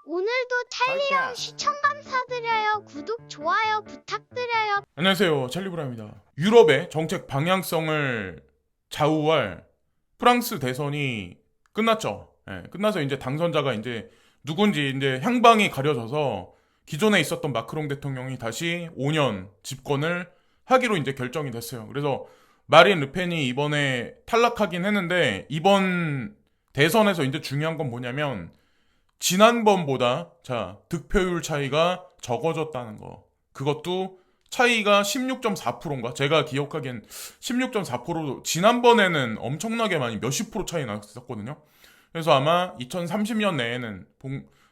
오늘도 찰리형 시청 감사드려요. 구독, 좋아요 부탁드려요. 안녕하세요, 찰리브라입니다. 유럽의 정책 방향성을 좌우할 프랑스 대선이 끝났죠. 끝나서 이제 당선자가 이제 누군지 이제 향방이 가려져서 기존에 있었던 마크롱 대통령이 다시 5년 집권을 하기로 이제 결정이 됐어요. 그래서 마린 르펜이 이번에 탈락하긴 했는데 이번 대선에서 이제 중요한 건 뭐냐면 지난번보다 득표율 차이가 적어졌다는 거. 그것도 차이가 16.4%인가? 제가 기억하기엔 16.4%. 지난번에는 엄청나게 많이 몇십 프로 차이 났었거든요. 그래서 아마 2030년 내에는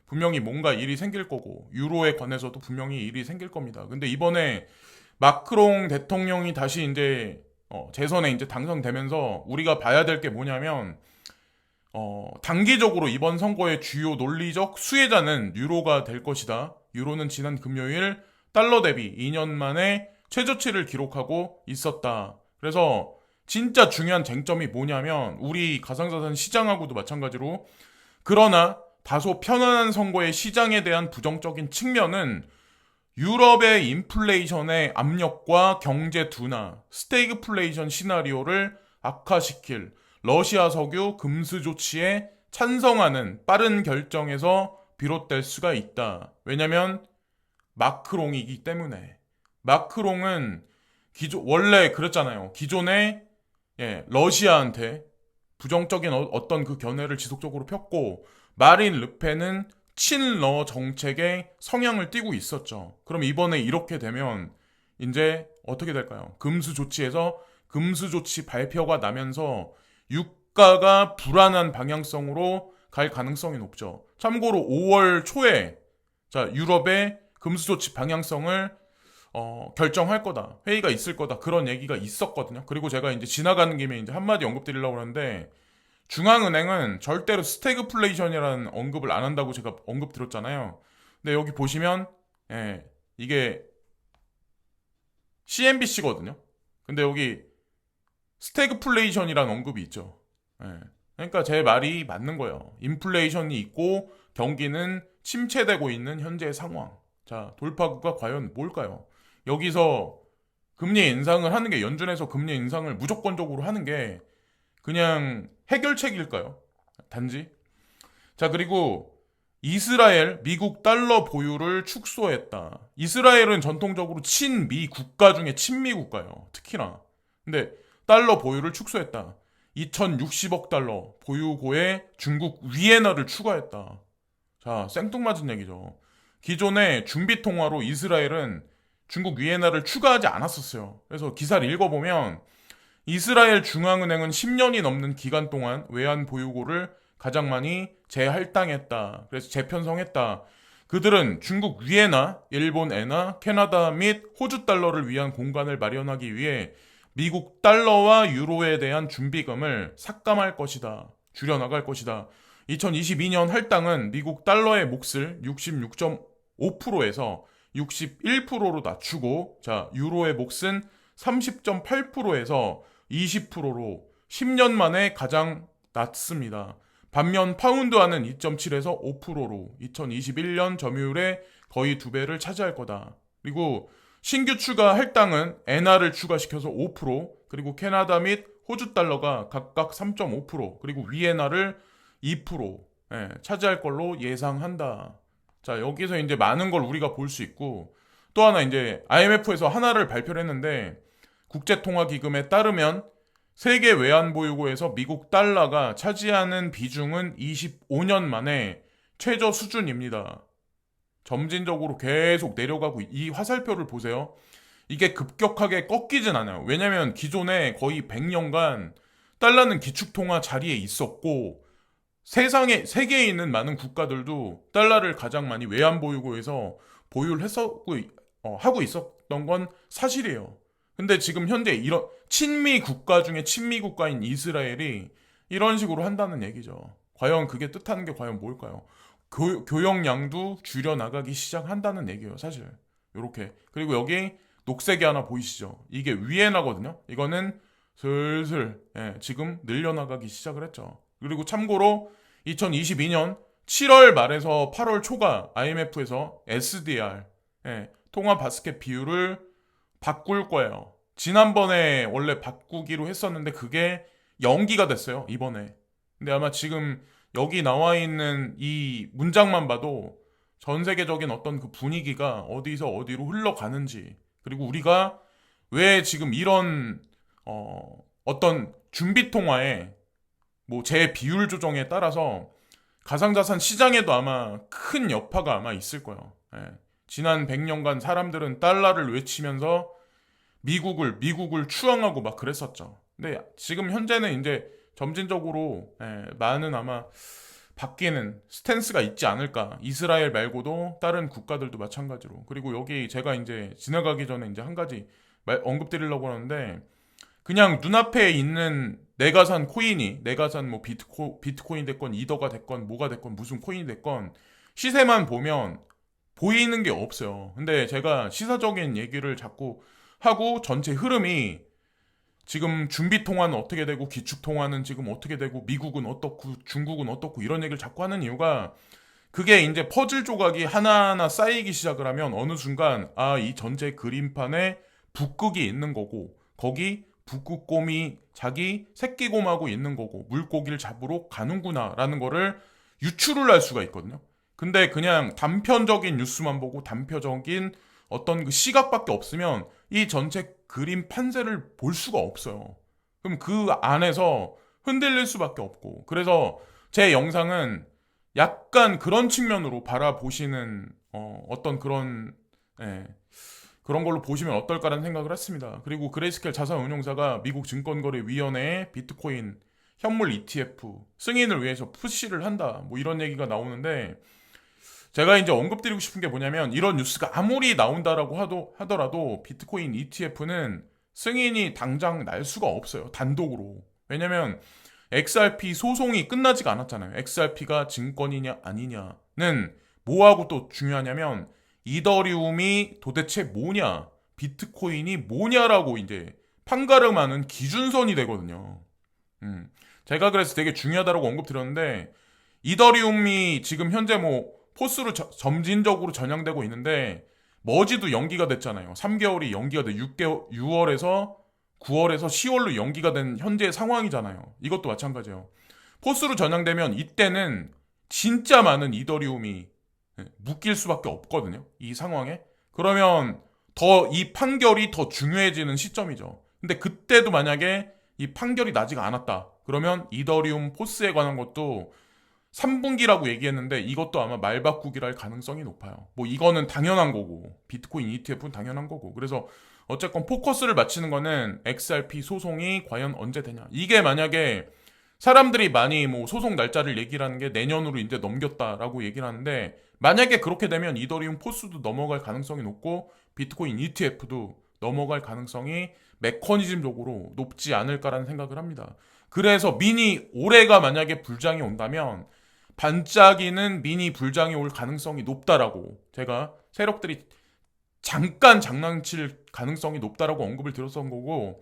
분명히 뭔가 일이 생길 거고 유로에 관해서도 분명히 일이 생길 겁니다. 근데 이번에 마크롱 대통령이 다시 이제 재선에 이제 당선되면서 우리가 봐야 될 게 뭐냐면 단기적으로 이번 선거의 주요 논리적 수혜자는 유로가 될 것이다. 유로는 지난 금요일 달러 대비 2년 만에 최저치를 기록하고 있었다. 그래서 진짜 중요한 쟁점이 뭐냐면 우리 가상자산 시장하고도 마찬가지로 그러나 다소 편안한 선거의 시장에 대한 부정적인 측면은 유럽의 인플레이션의 압력과 경제 둔화, 스태그플레이션 시나리오를 악화시킬 러시아 석유 금수 조치에 찬성하는 빠른 결정에서 비롯될 수가 있다. 왜냐면 마크롱이기 때문에. 마크롱은 원래 그랬잖아요. 기존에 러시아한테 부정적인 어떤 그 견해를 지속적으로 폈고 마린 르펜은 친러 정책의 성향을 띠고 있었죠. 그럼 이번에 이렇게 되면 이제 어떻게 될까요? 금수 조치에서 금수 조치 발표가 나면서 유가가 불안한 방향성으로 갈 가능성이 높죠. 참고로 5월 초에 유럽의 금수 조치 방향성을 결정할 거다. 회의가 있을 거다. 그런 얘기가 있었거든요. 그리고 제가 이제 지나가는 김에 이제 한마디 언급드리려고 하는데 중앙은행은 절대로 스태그플레이션이라는 언급을 안 한다고 제가 언급드렸잖아요. 근데 여기 보시면 이게 CNBC거든요. 근데 여기 스태그플레이션이라는 언급이 있죠. 그러니까 제 말이 맞는 거예요. 인플레이션이 있고 경기는 침체되고 있는 현재의 상황. 돌파구가 과연 뭘까요? 여기서 금리 인상을 하는 게 연준에서 금리 인상을 무조건적으로 하는 게 그냥 해결책일까요? 단지. 그리고 이스라엘, 미국 달러 보유를 축소했다. 이스라엘은 전통적으로 친미 국가 중에 친미 국가예요. 특히나. 근데 달러 보유를 축소했다. 2060억 달러 보유고에 중국 위에나를 추가했다. 생뚱맞은 얘기죠. 기존에 준비 통화로 이스라엘은 중국 위에나를 추가하지 않았었어요. 그래서 기사를 읽어보면 이스라엘 중앙은행은 10년이 넘는 기간 동안 외환 보유고를 가장 많이 재할당했다. 그래서 재편성했다. 그들은 중국 위에나, 일본 엔화, 캐나다 및 호주 달러를 위한 공간을 마련하기 위해 미국 달러와 유로에 대한 준비금을 삭감할 것이다. 줄여나갈 것이다. 2022년 할당은 미국 달러의 몫을 66.5%에서 61%로 낮추고 유로의 몫은 30.8%에서 20%로 10년 만에 가장 낮습니다. 반면 파운드화는 2.7에서 5%로 2021년 점유율의 거의 2배를 차지할 거다. 그리고 신규 추가 할당은 엔화를 추가시켜서 5%, 그리고 캐나다 및 호주 달러가 각각 3.5%, 그리고 위엔화를 2% 차지할 걸로 예상한다. 여기서 이제 많은 걸 우리가 볼 수 있고 또 하나 이제 IMF에서 하나를 발표를 했는데 국제통화기금에 따르면 세계 외환보유고에서 미국 달러가 차지하는 비중은 25년 만에 최저 수준입니다. 점진적으로 계속 내려가고 이 화살표를 보세요. 이게 급격하게 꺾이진 않아요. 왜냐면 기존에 거의 100년간 달러는 기축통화 자리에 있었고 세계에 있는 많은 국가들도 달러를 가장 많이 외환보유고에서 보유를 하고 있었던 건 사실이에요. 근데 지금 현재 이런 친미 국가 중에 친미 국가인 이스라엘이 이런 식으로 한다는 얘기죠. 과연 그게 뜻하는 게 과연 뭘까요? 교역량도 줄여나가기 시작한다는 얘기예요, 사실. 요렇게. 그리고 여기 녹색이 하나 보이시죠? 이게 위에나거든요. 이거는 슬슬 지금 늘려나가기 시작을 했죠. 그리고 참고로 2022년 7월 말에서 8월 초가 IMF에서 SDR, 통화 바스켓 비율을 바꿀 거예요. 지난번에 원래 바꾸기로 했었는데 그게 연기가 됐어요, 이번에. 근데 아마 지금 여기 나와 있는 이 문장만 봐도 전 세계적인 어떤 그 분위기가 어디서 어디로 흘러가는지, 그리고 우리가 왜 지금 이런 어떤 준비 통화에 뭐 제 비율 조정에 따라서 가상자산 시장에도 아마 큰 여파가 아마 있을 거예요. 지난 100년간 사람들은 달러를 외치면서 미국을 추앙하고 막 그랬었죠. 근데 지금 현재는 이제 점진적으로 많은 아마 바뀌는 스탠스가 있지 않을까. 이스라엘 말고도 다른 국가들도 마찬가지로. 그리고 여기 제가 이제 지나가기 전에 이제 한 가지 언급드리려고 하는데, 그냥 눈앞에 있는 내가 산 코인이, 내가 산 뭐 비트코인 됐건 이더가 됐건 뭐가 됐건 무슨 코인이 됐건 시세만 보면 보이는 게 없어요. 근데 제가 시사적인 얘기를 자꾸 하고 전체 흐름이 지금 준비 통화는 어떻게 되고 기축 통화는 지금 어떻게 되고 미국은 어떻고 중국은 어떻고 이런 얘기를 자꾸 하는 이유가, 그게 이제 퍼즐 조각이 하나하나 쌓이기 시작을 하면 어느 순간 이 전체 그림판에 북극이 있는 거고 거기 북극곰이 자기 새끼곰하고 있는 거고 물고기를 잡으러 가는구나 라는 거를 유추를 할 수가 있거든요. 근데 그냥 단편적인 뉴스만 보고 단편적인 어떤 그 시각밖에 없으면 이 전체 그림 판세를 볼 수가 없어요. 그럼 그 안에서 흔들릴 수밖에 없고, 그래서 제 영상은 약간 그런 측면으로 바라보시는 어떤 그런 그런 걸로 보시면 어떨까라는 생각을 했습니다. 그리고 그레이스켈 자산운용사가 미국 증권거래위원회에 비트코인 현물 ETF 승인을 위해서 푸시를 한다, 뭐 이런 얘기가 나오는데, 제가 이제 언급드리고 싶은 게 뭐냐면, 이런 뉴스가 아무리 나온다라고 하더라도 비트코인 ETF는 승인이 당장 날 수가 없어요, 단독으로. 왜냐면 XRP 소송이 끝나지가 않았잖아요. XRP가 증권이냐 아니냐는 뭐하고 또 중요하냐면 이더리움이 도대체 뭐냐, 비트코인이 뭐냐라고 이제 판가름하는 기준선이 되거든요. 제가 그래서 되게 중요하다고 언급드렸는데, 이더리움이 지금 현재 뭐 포스로 점진적으로 전향되고 있는데 머지도 연기가 됐잖아요. 3개월이 연기가 돼 6월에서 9월에서 10월로 연기가 된 현재 상황이잖아요. 이것도 마찬가지예요. 포스로 전향되면 이때는 진짜 많은 이더리움이 묶일 수밖에 없거든요, 이 상황에. 그러면 더 이 판결이 더 중요해지는 시점이죠. 근데 그때도 만약에 이 판결이 나지가 않았다, 그러면 이더리움 포스에 관한 것도 3분기라고 얘기했는데 이것도 아마 말바꾸기랄 가능성이 높아요. 뭐 이거는 당연한 거고, 비트코인 ETF는 당연한 거고. 그래서 어쨌건 포커스를 맞추는 거는 XRP 소송이 과연 언제 되냐. 이게 만약에 사람들이 많이 뭐 소송 날짜를 얘기를 하는 게 내년으로 이제 넘겼다라고 얘기를 하는데, 만약에 그렇게 되면 이더리움 포스도 넘어갈 가능성이 높고 비트코인 ETF도 넘어갈 가능성이 메커니즘적으로 높지 않을까라는 생각을 합니다. 그래서 미니 올해가 만약에 불장이 온다면 반짝이는 미니 불장이 올 가능성이 높다라고, 제가 세력들이 잠깐 장난칠 가능성이 높다라고 언급을 드렸던 거고,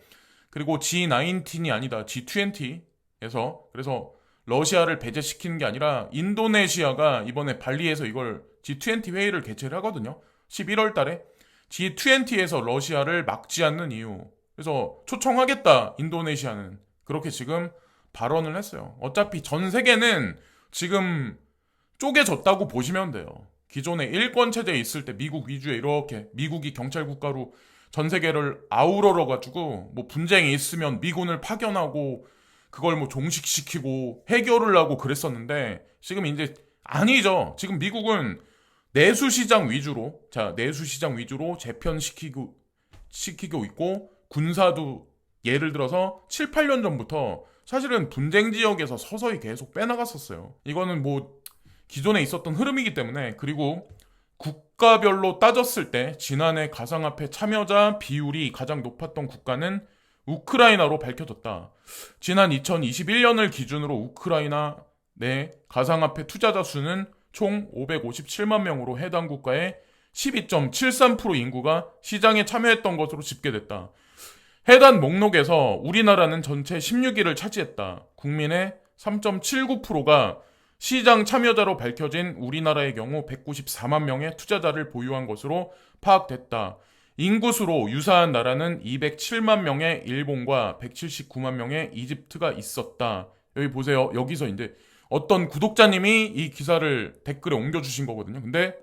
그리고 G19이 아니다 G20에서, 그래서 러시아를 배제시키는 게 아니라 인도네시아가 이번에 발리에서 이걸 G20 회의를 개최를 하거든요. 11월 달에 G20에서 러시아를 막지 않는 이유, 그래서 초청하겠다 인도네시아는, 그렇게 지금 발언을 했어요. 어차피 전 세계는 지금 쪼개졌다고 보시면 돼요. 기존에 일권 체제에 있을 때 미국 위주에 이렇게 미국이 경찰 국가로 전 세계를 아우러러 가지고 뭐 분쟁이 있으면 미군을 파견하고 그걸 뭐 종식시키고 해결을 하고 그랬었는데, 지금 이제 아니죠. 지금 미국은 내수시장 위주로 재편시키고 있고, 군사도 예를 들어서 7, 8년 전부터 사실은 분쟁 지역에서 서서히 계속 빼나갔었어요. 이거는 뭐 기존에 있었던 흐름이기 때문에. 그리고 국가별로 따졌을 때 지난해 가상화폐 참여자 비율이 가장 높았던 국가는 우크라이나로 밝혀졌다. 지난 2021년을 기준으로 우크라이나 내 가상화폐 투자자 수는 총 557만 명으로 해당 국가의 12.73% 인구가 시장에 참여했던 것으로 집계됐다. 해당 목록에서 우리나라는 전체 16위를 차지했다. 국민의 3.79%가 시장 참여자로 밝혀진 우리나라의 경우 194만 명의 투자자를 보유한 것으로 파악됐다. 인구수로 유사한 나라는 207만 명의 일본과 179만 명의 이집트가 있었다. 여기 보세요. 여기서 이제 어떤 구독자님이 이 기사를 댓글에 옮겨주신 거거든요. 근데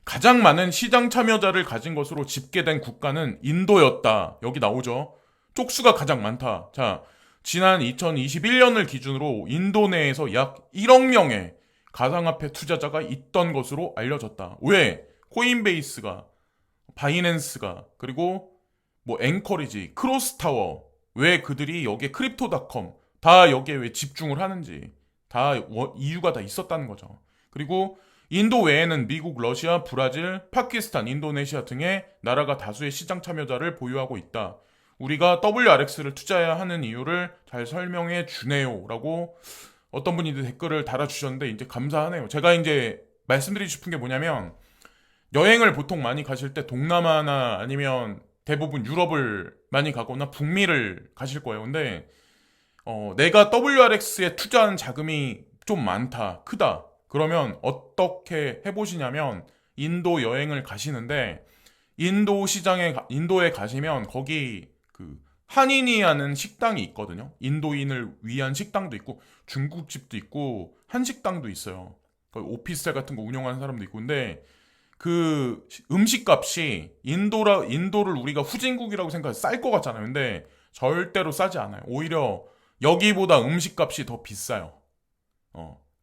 가장 많은 시장 참여자를 가진 것으로 집계된 국가는 인도였다. 여기 나오죠. 쪽수가 가장 많다. 자, 지난 2021년을 기준으로 인도 내에서 약 1억 명의 가상화폐 투자자가 있던 것으로 알려졌다. 왜? 코인베이스가, 바이낸스가, 그리고 뭐 앵커리지, 크로스타워, 왜 그들이 여기에 크립토닷컴 다 여기에 왜 집중을 하는지 다 이유가 다 있었다는 거죠. 그리고 인도 외에는 미국, 러시아, 브라질, 파키스탄, 인도네시아 등의 나라가 다수의 시장 참여자를 보유하고 있다. 우리가 WRX를 투자해야 하는 이유를 잘 설명해 주네요. 라고 어떤 분이 댓글을 달아주셨는데 이제 감사하네요. 제가 이제 말씀드리고 싶은 게 뭐냐면 여행을 보통 많이 가실 때 동남아나 아니면 대부분 유럽을 많이 가거나 북미를 가실 거예요. 근데 내가 WRX에 투자한 자금이 좀 많다, 크다. 그러면 어떻게 해보시냐면 인도 여행을 가시는데 인도에 가시면 거기 그 한인이 하는 식당이 있거든요. 인도인을 위한 식당도 있고 중국집도 있고 한식당도 있어요. 오피스텔 같은 거 운영하는 사람도 있고. 근데 그 음식값이 인도를 우리가 후진국이라고 생각해서 쌀 것 같잖아요. 근데 절대로 싸지 않아요. 오히려 여기보다 음식값이 더 비싸요.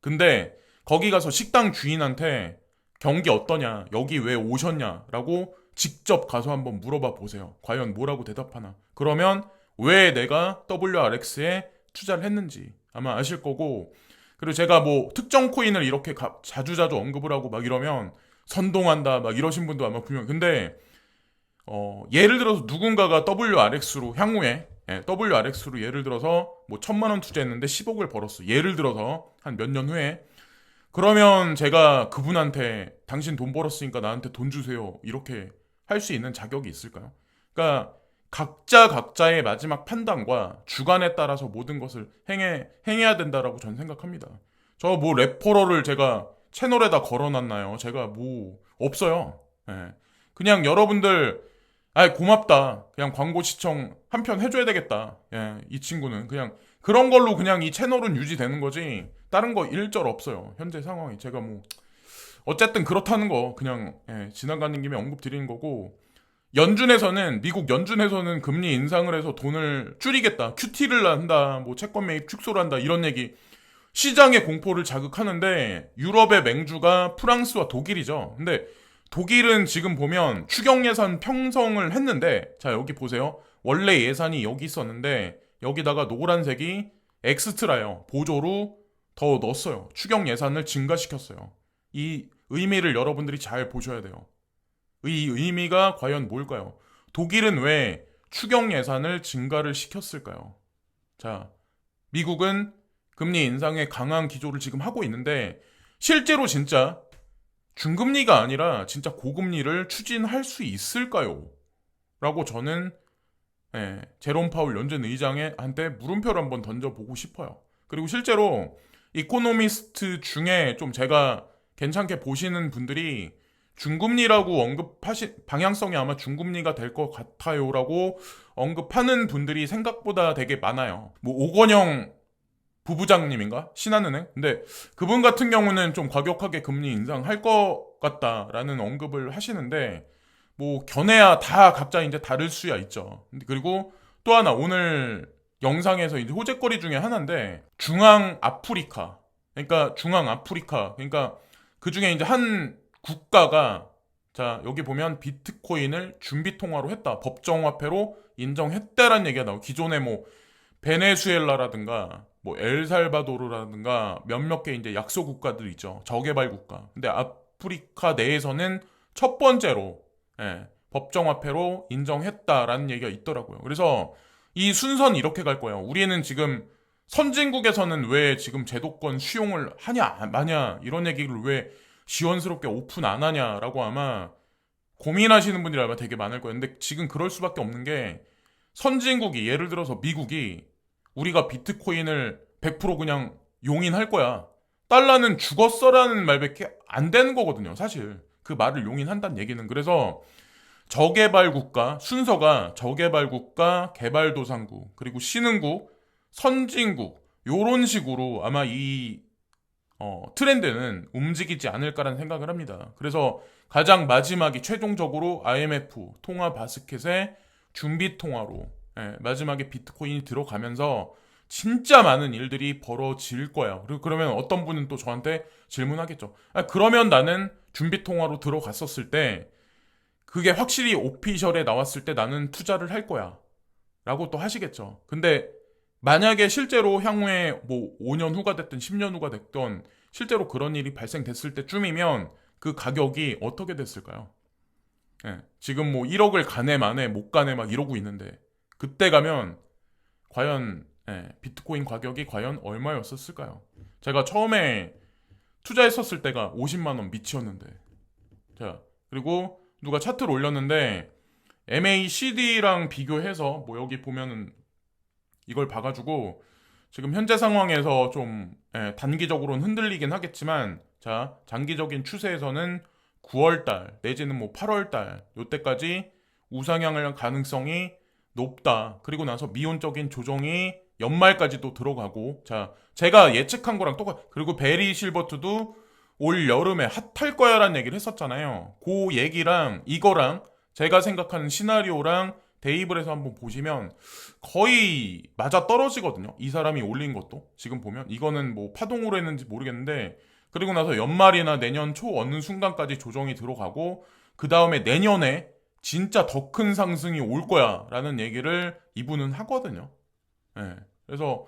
근데 거기 가서 식당 주인한테 경기 어떠냐, 여기 왜 오셨냐라고 직접 가서 한번 물어봐 보세요. 과연 뭐라고 대답하나. 그러면 왜 내가 WRX에 투자를 했는지 아마 아실 거고. 그리고 제가 뭐 특정 코인을 이렇게 자주자주 언급을 하고 막 이러면 선동한다 막 이러신 분도 아마 분명. 근데 예를 들어서 누군가가 WRX로 향후에 WRX로 예를 들어서 뭐 1,000만 원 투자했는데 10억을 벌었어. 예를 들어서 한 몇 년 후에. 그러면 제가 그분한테 당신 돈 벌었으니까 나한테 돈 주세요. 이렇게 할 수 있는 자격이 있을까요? 그러니까 각자의 마지막 판단과 주관에 따라서 모든 것을 행해야 된다라고 저는 생각합니다. 저 뭐 레퍼럴을 제가 채널에다 걸어놨나요? 제가 뭐 없어요. 예. 그냥 여러분들 고맙다. 그냥 광고 시청 한 편 해줘야 되겠다. 예, 이 친구는 그냥 그런 걸로 그냥 이 채널은 유지되는 거지. 다른 거 일절 없어요. 현재 상황이. 제가 뭐 어쨌든 그렇다는 거 그냥 지나가는 김에 언급 드리는 거고. 미국 연준에서는 금리 인상을 해서 돈을 줄이겠다. QT를 한다. 뭐 채권 매입 축소를 한다. 이런 얘기. 시장의 공포를 자극하는데 유럽의 맹주가 프랑스와 독일이죠. 근데 독일은 지금 보면 추경 예산 편성을 했는데 자 여기 보세요. 원래 예산이 여기 있었는데 여기다가 노란색이 엑스트라요. 보조로 더 넣었어요. 추경 예산을 증가시켰어요. 이 의미를 여러분들이 잘 보셔야 돼요. 이 의미가 과연 뭘까요? 독일은 왜 추경 예산을 증가를 시켰을까요? 자, 미국은 금리 인상의 강한 기조를 지금 하고 있는데 실제로 진짜 중금리가 아니라 진짜 고금리를 추진할 수 있을까요? 라고 저는 제롬 파울 연준 의장한테 물음표를 한번 던져보고 싶어요. 그리고 실제로 이코노미스트 중에 좀 제가 괜찮게 보시는 분들이 중금리라고 방향성이 아마 중금리가 될 것 같아요라고 언급하는 분들이 생각보다 되게 많아요. 뭐 오건영 부부장님인가? 신한은행? 근데 그분 같은 경우는 좀 과격하게 금리 인상할 것 같다라는 언급을 하시는데 뭐 견해야 다 각자 이제 다를 수야 있죠. 그리고 또 하나 오늘 영상에서 이제 호재거리 중에 하나인데 중앙아프리카 그러니까 그 중에 이제 한 국가가 자 여기 보면 비트코인을 준비통화로 했다. 법정화폐로 인정했다라는 얘기가 나오고 기존에 뭐 베네수엘라라든가 뭐 엘살바도르라든가 몇몇 개 이제 약소 국가들 있죠. 저개발 국가. 근데 아프리카 내에서는 첫 번째로 법정화폐로 인정했다라는 얘기가 있더라고요. 그래서 이 순서는 이렇게 갈 거예요. 우리는 지금 선진국에서는 왜 지금 제도권 수용을 하냐 마냐 이런 얘기를 왜 시원스럽게 오픈 안 하냐라고 아마 고민하시는 분들이 아마 되게 많을 거예요. 근데 지금 그럴 수밖에 없는 게 선진국이 예를 들어서 미국이 우리가 비트코인을 100% 그냥 용인할 거야. 달러는 죽었어라는 말밖에 안 되는 거거든요. 사실 그 말을 용인한다는 얘기는. 그래서 저개발국가 순서가 저개발국가, 개발도상국, 그리고 신흥국, 선진국 요런 식으로 아마 이 트렌드는 움직이지 않을까라는 생각을 합니다. 그래서 가장 마지막이 최종적으로 IMF 통화 바스켓의 준비 통화로 마지막에 비트코인이 들어가면서 진짜 많은 일들이 벌어질 거야. 그리고 그러면 어떤 분은 또 저한테 질문하겠죠. 그러면 나는 준비 통화로 들어갔었을 때 그게 확실히 오피셜에 나왔을 때 나는 투자를 할 거야. 라고 또 하시겠죠. 근데 만약에 실제로 향후에 뭐 5년 후가 됐든 10년 후가 됐든 실제로 그런 일이 발생됐을 때쯤이면 그 가격이 어떻게 됐을까요? 지금 뭐 1억을 가네 마네 못 가네 막 이러고 있는데 그때 가면 과연 비트코인 가격이 과연 얼마였었을까요? 제가 처음에 투자했었을 때가 50만 원 밑이었는데 자 그리고 누가 차트를 올렸는데 MACD랑 비교해서 뭐 여기 보면은 이걸 봐가지고 지금 현재 상황에서 좀 단기적으로는 흔들리긴 하겠지만 자 장기적인 추세에서는 9월달 내지는 뭐 8월달 요때까지 우상향을 가능성이 높다. 그리고 나서 미온적인 조정이 연말까지도 들어가고 자 제가 예측한 거랑 똑같. 그리고 베리 실버트도 올 여름에 핫할 거야라는 얘기를 했었잖아요. 그 얘기랑 이거랑 제가 생각하는 시나리오랑 대입을 해서 한번 보시면 거의 맞아 떨어지거든요. 이 사람이 올린 것도 지금 보면 이거는 뭐 파동으로 했는지 모르겠는데 그리고 나서 연말이나 내년 초 어느 순간까지 조정이 들어가고 그 다음에 내년에 진짜 더 큰 상승이 올 거야라는 얘기를 이분은 하거든요. 그래서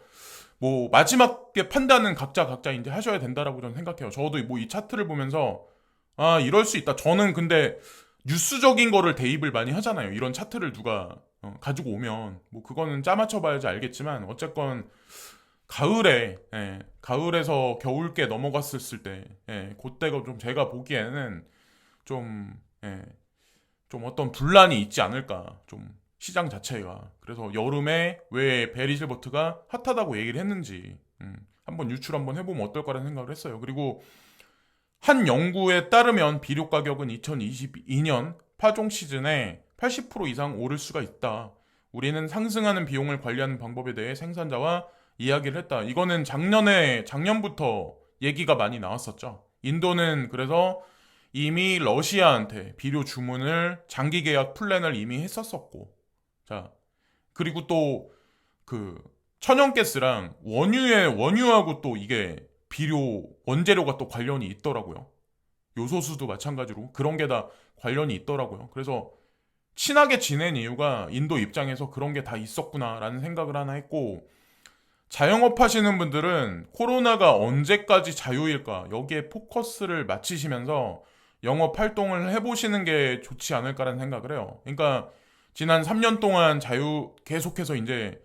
뭐 마지막에 판단은 각자 이제 하셔야 된다라고 저는 생각해요. 저도 뭐 이 차트를 보면서 아 이럴 수 있다. 저는 근데 뉴스적인 거를 대입을 많이 하잖아요. 이런 차트를 누가 가지고 오면 뭐 그거는 짜맞춰 봐야지 알겠지만 어쨌건 가을에 가을에서 겨울께 넘어갔을 때 그때가 좀 제가 보기에는 좀 어떤 분란이 있지 않을까 좀 시장 자체가. 그래서 여름에 왜 베리 실버트가 핫하다고 얘기를 했는지 한번 유출 한번 해보면 어떨까라는 생각을 했어요. 그리고 한 연구에 따르면 비료 가격은 2022년 파종 시즌에 80% 이상 오를 수가 있다. 우리는 상승하는 비용을 관리하는 방법에 대해 생산자와 이야기를 했다. 이거는 작년부터 얘기가 많이 나왔었죠. 인도는 그래서 이미 러시아한테 비료 주문을 장기 계약 플랜을 이미 했었었고, 자 그리고 또 그 천연가스랑 원유하고 또 이게 비료 원재료가 또 관련이 있더라고요. 요소수도 마찬가지로 그런 게 다 관련이 있더라고요. 그래서 친하게 지낸 이유가 인도 입장에서 그런 게 다 있었구나라는 생각을 하나 했고 자영업 하시는 분들은 코로나가 언제까지 자유일까 여기에 포커스를 맞추시면서 영업 활동을 해보시는 게 좋지 않을까라는 생각을 해요. 그러니까 지난 3년 동안 계속해서 이제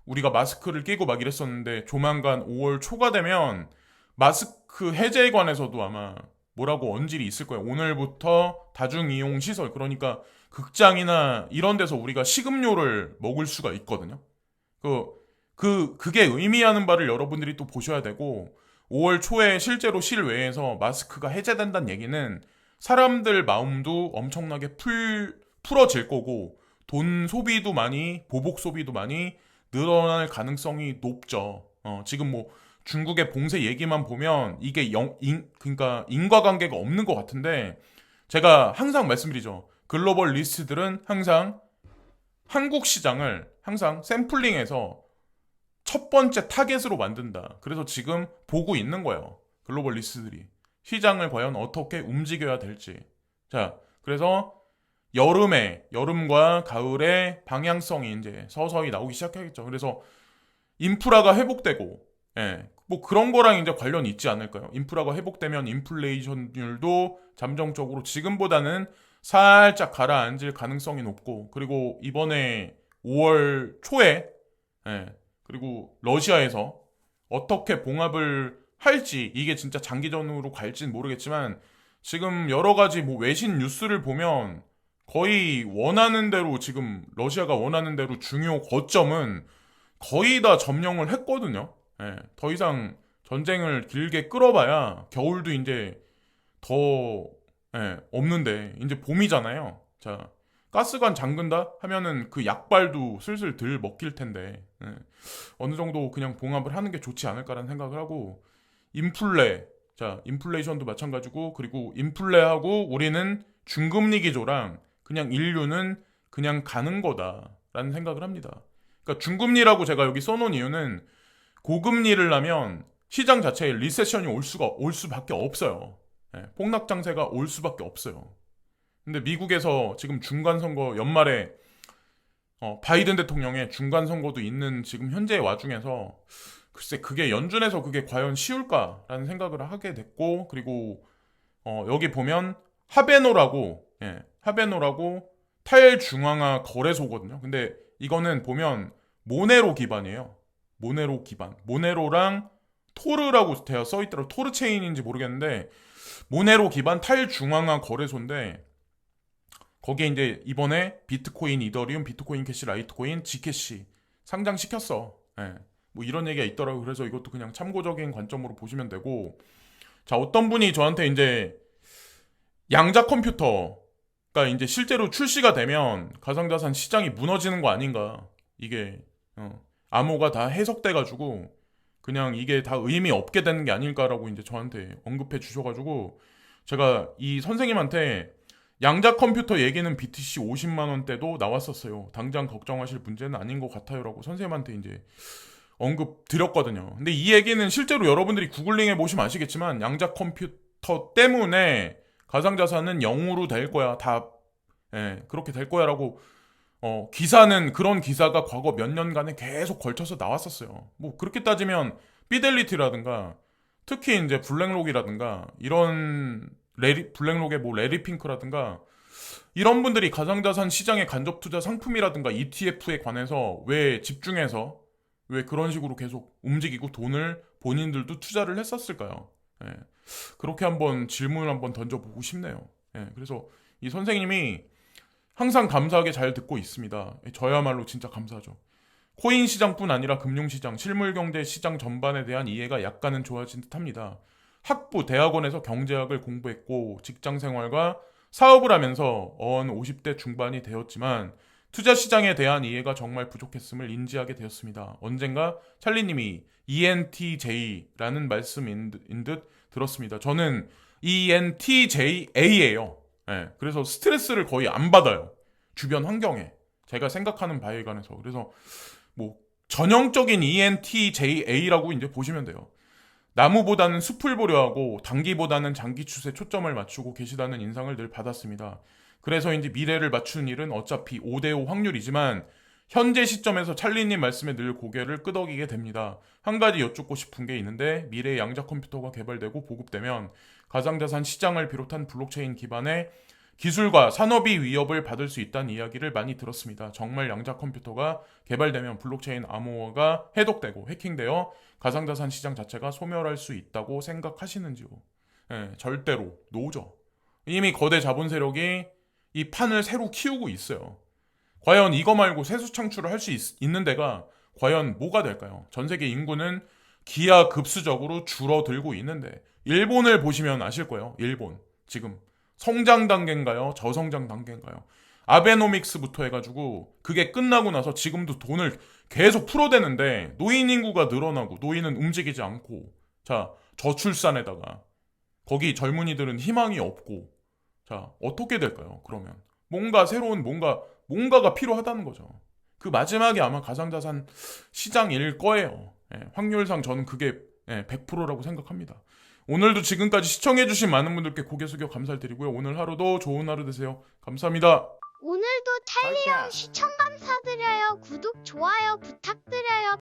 우리가 마스크를 끼고 막 이랬었는데 조만간 5월 초가 되면 마스크 해제에 관해서도 아마 뭐라고 언질이 있을 거예요. 오늘부터 다중이용 시설 그러니까 극장이나 이런 데서 우리가 식음료를 먹을 수가 있거든요. 그게 의미하는 바를 여러분들이 또 보셔야 되고 5월 초에 실제로 실외에서 마스크가 해제된다는 얘기는 사람들 마음도 엄청나게 풀어질 거고 돈 소비도 많이 보복 소비도 많이 늘어날 가능성이 높죠. 지금 뭐 중국의 봉쇄 얘기만 보면 이게 그러니까 인과관계가 없는 것 같은데 제가 항상 말씀드리죠. 글로벌 리스트들은 항상 한국 시장을 항상 샘플링해서 첫 번째 타겟으로 만든다. 그래서 지금 보고 있는 거예요. 글로벌 리스트들이. 시장을 과연 어떻게 움직여야 될지. 자, 그래서 여름과 가을에 방향성이 이제 서서히 나오기 시작하겠죠. 그래서 인프라가 회복되고, 뭐 그런 거랑 이제 관련이 있지 않을까요? 인프라가 회복되면 인플레이션율도 잠정적으로 지금보다는 살짝 가라앉을 가능성이 높고, 그리고 이번에 5월 초에, 그리고 러시아에서 어떻게 봉합을 할지, 이게 진짜 장기전으로 갈지는 모르겠지만, 지금 여러 가지 뭐 외신 뉴스를 보면 거의 원하는 대로 지금 러시아가 원하는 대로 중요 거점은 거의 다 점령을 했거든요. 더 이상 전쟁을 길게 끌어봐야 겨울도 이제 더 없는데 이제 봄이잖아요. 자, 가스관 잠근다 하면은 그 약발도 슬슬 덜 먹힐 텐데 어느 정도 그냥 봉합을 하는 게 좋지 않을까라는 생각을 하고 인플레, 자 인플레이션도 마찬가지고 그리고 인플레하고 우리는 중금리 기조랑 그냥 인류는 그냥 가는 거다라는 생각을 합니다. 그러니까 중금리라고 제가 여기 써놓은 이유는 고금리를 하면 시장 자체에 리세션이 올 수밖에 없어요. 폭락 장세가 올 수밖에 없어요. 근데 미국에서 지금 중간선거 연말에 바이든 대통령의 중간선거도 있는 지금 현재의 와중에서 글쎄 그게 연준에서 그게 과연 쉬울까라는 생각을 하게 됐고 그리고 여기 보면 하베노라고 탈중앙화 거래소거든요. 근데 이거는 보면 모네로 기반이에요. 모네로 기반. 모네로랑 토르라고 되어 써있더라고. 토르 체인인지 모르겠는데 모네로 기반 탈중앙화 거래소인데 거기에 이제 이번에 비트코인, 이더리움, 비트코인 캐시, 라이트코인, 지캐시 상장시켰어. 뭐 이런 얘기가 있더라고. 그래서 이것도 그냥 참고적인 관점으로 보시면 되고 자 어떤 분이 저한테 이제 양자 컴퓨터가 이제 실제로 출시가 되면 가상자산 시장이 무너지는 거 아닌가 이게 암호가 다 해석돼가지고 그냥 이게 다 의미 없게 되는 게 아닐까라고 이제 저한테 언급해 주셔가지고 제가 이 선생님한테 양자 컴퓨터 얘기는 BTC 50만 원대도 나왔었어요. 당장 걱정하실 문제는 아닌 것 같아요라고 선생님한테 이제 언급 드렸거든요. 근데 이 얘기는 실제로 여러분들이 구글링 해보시면 아시겠지만 양자 컴퓨터 때문에 가상자산은 0으로 될 거야. 다 그렇게 될 거야라고 기사는 그런 기사가 과거 몇 년간에 계속 걸쳐서 나왔었어요. 뭐 그렇게 따지면 피델리티라든가 특히 이제 블랙록이라든가 이런 블랙록의 뭐 레리핑크라든가 이런 분들이 가상자산 시장의 간접 투자 상품이라든가 ETF에 관해서 왜 집중해서 왜 그런 식으로 계속 움직이고 돈을 본인들도 투자를 했었을까요? 그렇게 한번 질문을 한번 던져보고 싶네요. 그래서 이 선생님이 항상 감사하게 잘 듣고 있습니다. 저야말로 진짜 감사하죠. 코인 시장뿐 아니라 금융시장, 실물경제 시장 전반에 대한 이해가 약간은 좋아진 듯합니다. 학부, 대학원에서 경제학을 공부했고 직장생활과 사업을 하면서 50대 중반이 되었지만 투자 시장에 대한 이해가 정말 부족했음을 인지하게 되었습니다. 언젠가 찰리님이 ENTJ라는 말씀인 듯 들었습니다. 저는 ENTJA예요. 그래서 스트레스를 거의 안 받아요. 주변 환경에. 제가 생각하는 바에 관해서. 그래서 뭐 전형적인 ENTJA라고 이제 보시면 돼요. 나무보다는 숲을 보려 하고 단기보다는 장기 추세에 초점을 맞추고 계시다는 인상을 늘 받았습니다. 그래서인지 미래를 맞추는 일은 어차피 5대5 확률이지만 현재 시점에서 찰리님 말씀에 늘 고개를 끄덕이게 됩니다. 한 가지 여쭙고 싶은 게 있는데 미래의 양자 컴퓨터가 개발되고 보급되면 가상자산 시장을 비롯한 블록체인 기반의 기술과 산업이 위협을 받을 수 있다는 이야기를 많이 들었습니다. 정말 양자 컴퓨터가 개발되면 블록체인 암호화가 해독되고 해킹되어 가상자산 시장 자체가 소멸할 수 있다고 생각하시는지요? 절대로 노죠. 이미 거대 자본 세력이 이 판을 새로 키우고 있어요. 과연 이거 말고 세수 창출을 할 수 있는 데가 과연 뭐가 될까요? 전 세계 인구는 기하급수적으로 줄어들고 있는데 일본을 보시면 아실 거예요. 일본 지금 성장 단계인가요? 저성장 단계인가요? 아베노믹스부터 해가지고 그게 끝나고 나서 지금도 돈을 계속 풀어대는데 노인 인구가 늘어나고 노인은 움직이지 않고 자 저출산에다가 거기 젊은이들은 희망이 없고 자 어떻게 될까요? 그러면 뭔가 새로운 뭔가가 필요하다는 거죠. 그 마지막이 아마 가상자산 시장일 거예요. 확률상 저는 그게 100%라고 생각합니다. 오늘도 지금까지 시청해주신 많은 분들께 고개 숙여 감사드리고요. 오늘 하루도 좋은 하루 되세요. 감사합니다. 오늘도 찰리 형 시청 감사드려요. 구독, 좋아요 부탁드려요.